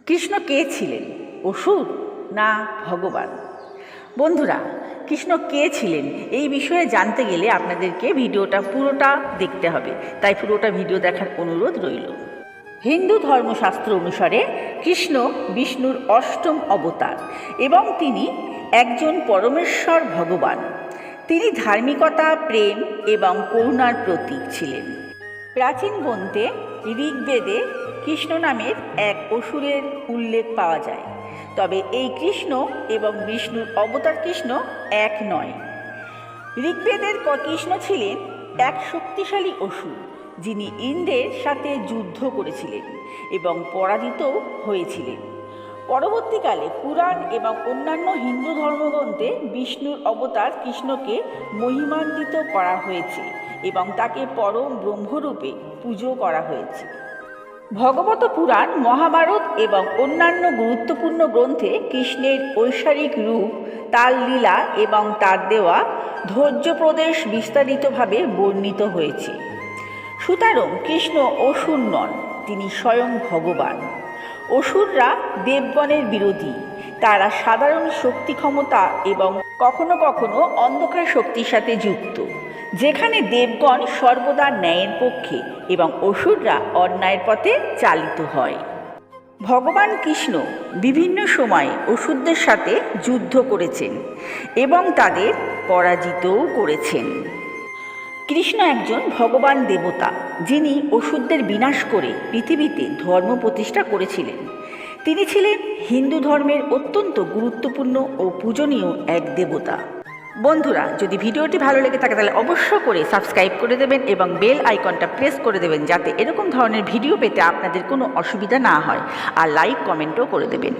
কৃষ্ণ কে ছিলেন, অসুর না ভগবান? বন্ধুরা, কৃষ্ণ কে ছিলেন এই বিষয়ে জানতে গেলে আপনাদেরকে ভিডিওটা পুরোটা দেখতে হবে, তাই পুরোটা ভিডিও দেখার অনুরোধ রইল। হিন্দু ধর্মশাস্ত্র অনুসারে কৃষ্ণ বিষ্ণুর অষ্টম অবতার এবং তিনি একজন পরমেশ্বর ভগবান। তিনি ধার্মিকতা, প্রেম এবং করুণার প্রতীক ছিলেন। প্রাচীন গ্রন্থে ঋগ্বেদে কৃষ্ণ নামের এক অসুরের উল্লেখ পাওয়া যায়, তবে এই কৃষ্ণ এবং বিষ্ণুর অবতার কৃষ্ণ এক নয়। ঋগ্বেদের কৃষ্ণ ছিলেন এক শক্তিশালী অসুর, যিনি ইন্দ্রের সাথে যুদ্ধ করেছিলেন এবং পরাজিত হয়েছিলেন। পরবর্তীকালে পুরাণ এবং অন্যান্য হিন্দু ধর্মগ্রন্থে বিষ্ণুর অবতার কৃষ্ণকে মহিমান্বিত করা হয়েছে এবং তাকে পরম ব্রহ্মরূপে পুজো করা হয়েছে। ভগবত পুরাণ, মহাভারত এবং অন্যান্য গুরুত্বপূর্ণ গ্রন্থে কৃষ্ণের ঐশ্বরিক রূপ, তার লীলা এবং তার দেওয়া ধৈর্য প্রদেশ বিস্তারিতভাবে বর্ণিত হয়েছে। সুতরাং কৃষ্ণ অসুর নন, তিনি স্বয়ং ভগবান। অসুররা দেবগণের বিরোধী, তারা সাধারণ শক্তি, ক্ষমতা এবং কখনো কখনো অন্ধকার শক্তির সাথে যুক্ত, যেখানে দেবগণ সর্বদা ন্যায়ের পক্ষে এবং অসুররা অন্যায়ের পথে চালিত হয়। ভগবান কৃষ্ণ বিভিন্ন সময়ে অসুরদের সাথে যুদ্ধ করেছেন এবং তাদের পরাজিতও করেছেন। কৃষ্ণ একজন ভগবান দেবতা, যিনি অসুরদের বিনাশ করে পৃথিবীতে ধর্ম প্রতিষ্ঠা করেছিলেন। তিনি ছিলেন হিন্দু ধর্মের অত্যন্ত গুরুত্বপূর্ণ ও পূজনীয় এক দেবতা। বন্ধুরা, যদি ভিডিওটি ভালো লেগে থাকে তাহলে অবশ্য করে সাবস্ক্রাইব করে দেবেন এবং বেল আইকনটা প্রেস করে দেবেন, যাতে এরকম ধরনের ভিডিও পেতে আপনাদের কোনো অসুবিধা না হয়, আর লাইক কমেন্টও করে দেবেন।